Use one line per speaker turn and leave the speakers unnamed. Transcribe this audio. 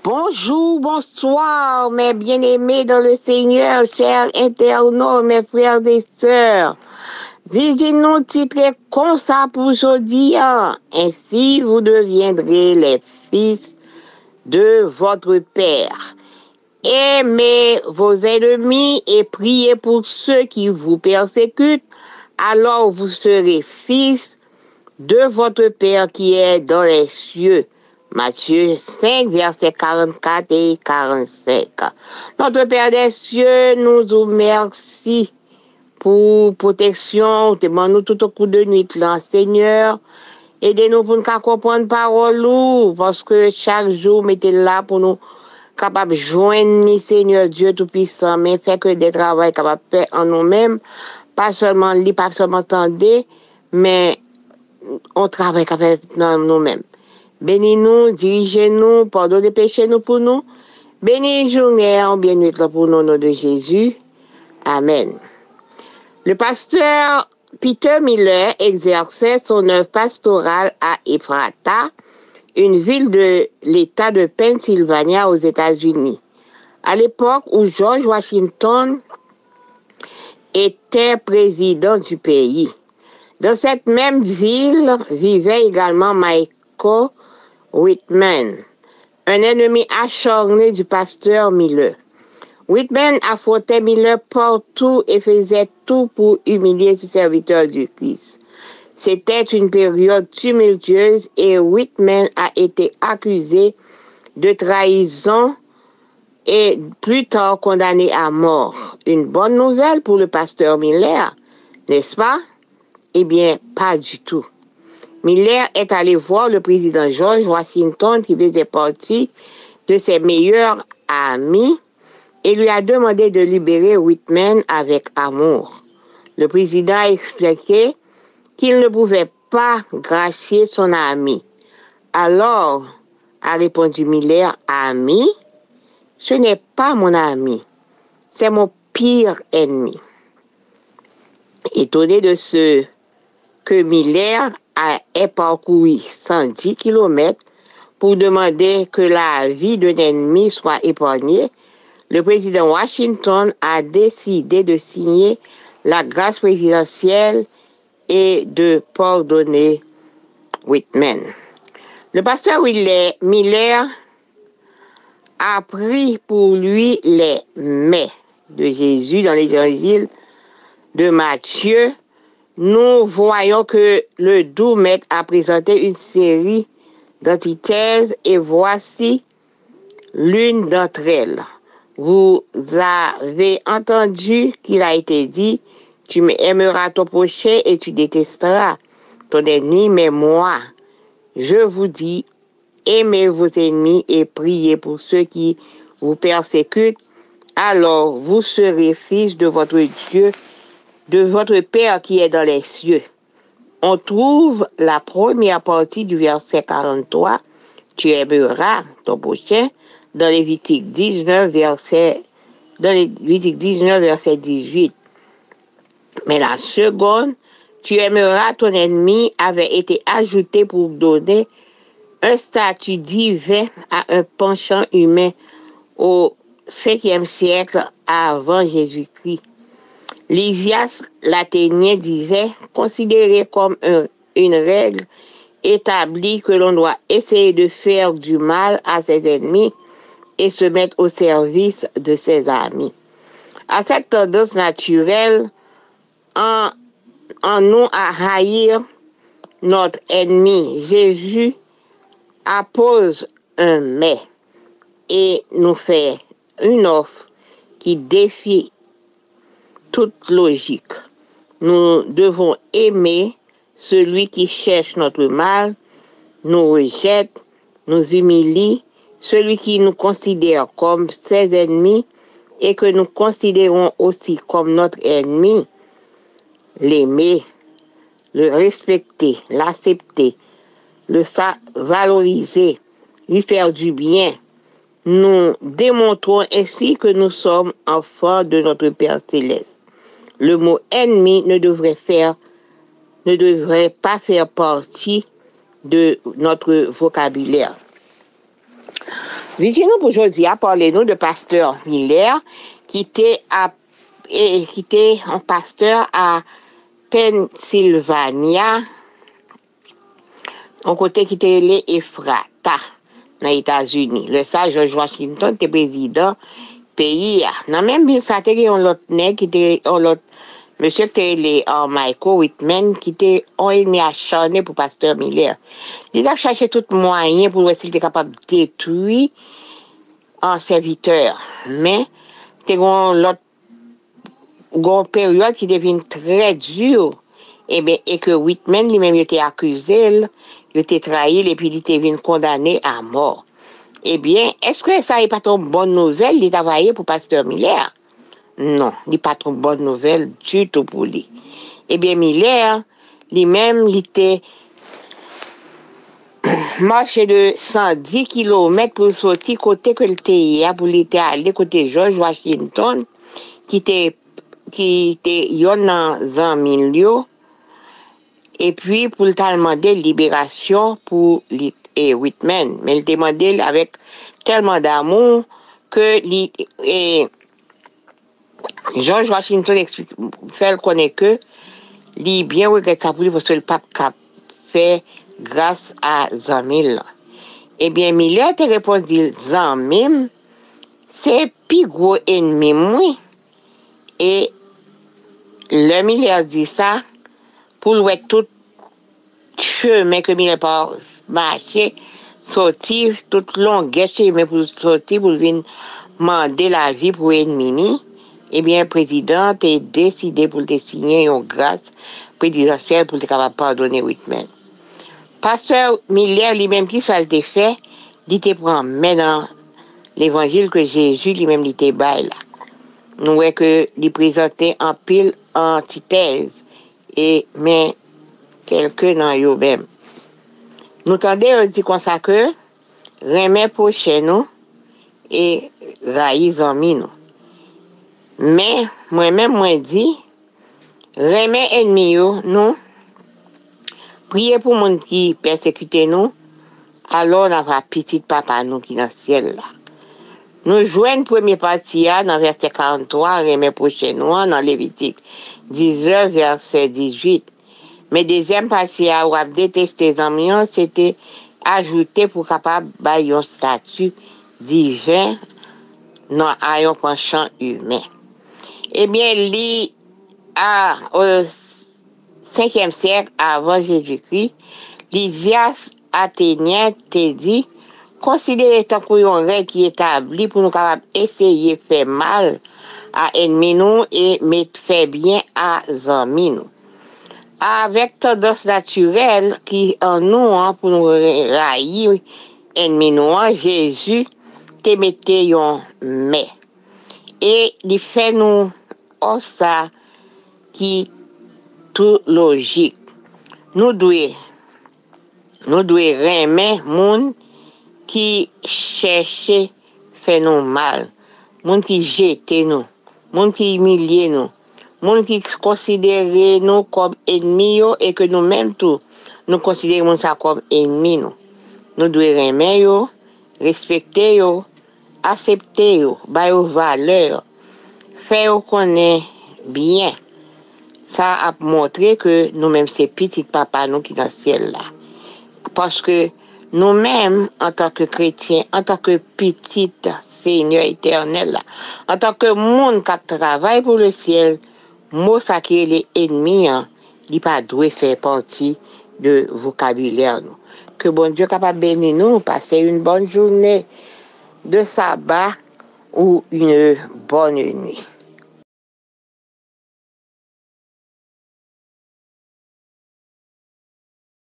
Bonjour, bonsoir, mes bien-aimés dans le Seigneur, chers internautes, mes frères et sœurs. Visez-nous titré comme ça pour aujourd'hui. Ainsi, vous deviendrez les fils de votre Père. Aimez vos ennemis et priez pour ceux qui vous persécutent. Alors vous serez fils de votre Père qui est dans les cieux. Matthieu 5, versets 44 et 45. Notre Père des cieux, nous vous remercie pour protection. Demande-nous tout au coup de nuit, là, Seigneur. Aidez-nous pour nous comprendre parole, parce que chaque jour, mettez là pour nous capables de joindre, Seigneur Dieu Tout-Puissant, mais fait que des travaux capables de faire en nous-mêmes, pas seulement lire, pas seulement entendre, mais on travaille capable dans nous-mêmes. Bénis-nous, dirigez-nous, pardonnez péchés nous pour nous. Bénis journée en bien-nuit pour nous, au nom de Jésus. Amen. Le pasteur Peter Miller exerçait son œuvre pastorale à Ephrata, une ville de l'État de Pennsylvania aux États-Unis. À l'époque où George Washington était président du pays. Dans cette même ville vivait également Michael Whitman, un ennemi acharné du pasteur Miller. Whitman affrontait Miller partout et faisait tout pour humilier ce serviteur du Christ. C'était une période tumultueuse et Whitman a été accusé de trahison et plus tard condamné à mort. Une bonne nouvelle pour le pasteur Miller, n'est-ce pas? Eh bien, pas du tout. Miller est allé voir le président George Washington, qui faisait partie de ses meilleurs amis, et lui a demandé de libérer Whitman avec amour. Le président a expliqué qu'il ne pouvait pas gracier son ami. Alors, a répondu Miller, ami, ce n'est pas mon ami, c'est mon pire ennemi. Étonné de ce que Miller ait parcouru 110 km pour demander que la vie d'un ennemi soit épargnée, le président Washington a décidé de signer la grâce présidentielle et de pardonner Whitman. Le pasteur Miller a pris pour lui les mets de Jésus dans les évangiles de Matthieu. Nous voyons que le doux maître a présenté une série d'antithèses et voici l'une d'entre elles. Vous avez entendu qu'il a été dit, tu aimeras ton prochain et tu détesteras ton ennemi, mais moi, je vous dis, aimez vos ennemis et priez pour ceux qui vous persécutent, alors vous serez fils de votre Dieu, de votre Père qui est dans les cieux. On trouve la première partie du verset 43, tu aimeras ton prochain, dans Lévitique 19, verset 18. Mais la seconde, tu aimeras ton ennemi, avait été ajoutée pour donner un statut divin à un penchant humain au 5e siècle avant Jésus-Christ. Lysias l'Athénien disait, considéré comme une règle établie que l'on doit essayer de faire du mal à ses ennemis et se mettre au service de ses amis. À cette tendance naturelle, en nous à haïr notre ennemi, Jésus appose un mais et nous fait une offre qui défie toute logique. Nous devons aimer celui qui cherche notre mal, nous rejette, nous humilie, celui qui nous considère comme ses ennemis et que nous considérons aussi comme notre ennemi, l'aimer, le respecter, l'accepter, le valoriser, lui faire du bien. Nous démontrons ainsi que nous sommes enfants de notre Père céleste. Le mot ennemi ne devrait pas faire partie de notre vocabulaire. Visez-nous pour aujourd'hui à parler-nous de pasteur Miller qui était un pasteur à Pennsylvania, un côté qui était les Ephrata dans les États-Unis. Le sage George Washington était président pays. Dans même ville ça était un autre nègre qui était un autre monsieur qui était Michael Whitman qui était un ennemi acharné pour pasteur Miller. Il a cherché tout moyen pour voir s'il était capable de détruire un serviteur. Mais c'était une période qui devient très dure. Et que Whitman lui-même était accusé, il était trahi et puis il était condamné à mort. Eh bien, est-ce que ça n'est pas une bonne nouvelle de travailler pour pasteur Miller? Non, il n'est pas une bonne nouvelle du tout pour lui. Eh bien, Miller, lui-même, il était marché de 110 km pour sortir côté que le était pour aller côté George Washington, qui était yon en milieu, et puis pour le demander libération pour Whitman. Mais il demandait avec tellement d'amour que George Washington fait connaître que il bien regrette ça pour lui parce que le pape a fait grâce à Zamil. Eh bien, Miller te répond dit Zamim, c'est plus gros ennemi moi. Et le Miller dit ça pour le tout chemin que Miller pas marcher, sortir toute longueur chemin pour sortir pour venir demander la vie pour ennemi. Eh bien, le président a décidé pour te signer une grâce présidentielle pour être capable de pardonner Whitman. Pasteur Miller, lui-même, qui ça le fait, il te prend mais dans l'évangile que Jésus lui-même il te bail là. Nous voyons que il présentait en pile antithèse et mais quelqu'un dans yo même. Nous tendez dit comme ça que remet prochain nous et raïs amis nous. Mais moi-même moi dit remet ennemi yo nous prier pour monde qui persécute nous alors on a petit papa nous qui dans le ciel là. Nous jouons première partie dans verset 43 remet prochain nous dans Lévitique 19 verset 18. Mais deuxième partie où a détesté les amis c'était ajouté pour capable bailler un statut divin dans un penchant humain. Eh bien, au 5e siècle avant Jésus-Christ, Lysias athénien te dit, considérez tant qu'on a une règle qui est établie pour nous capables essayer de faire mal à ennemis nous et mettre fait bien à amis nous. Avec tendance naturelle qui en nous pour nous railler ennemis nous, Jésus te mettait un mais. Et il fait nous ça qui tout logique. Nous devons remettre moun qui cherche faire nous mal, moun qui jette nous, moun qui humilie nous, moun qui considère nous comme ennemis et que nous-mêmes tout nous considérons ça comme ennemis nous. Nous devons remettre yo, respecter yo, accepter yo, ba yo valeur, faire connaître bien. Ça a montré que nous-mêmes c'est petit papa nous qui dans le ciel là. Parce que nous-mêmes en tant que chrétiens, en tant que petit Seigneur éternel là, en tant que monde qui travaille pour le ciel, mot ça qui est les ennemis, il pas doit faire partie de vocabulaire nous. Que bon Dieu capable bénir nous, passer une bonne journée de sabbat ou une bonne nuit.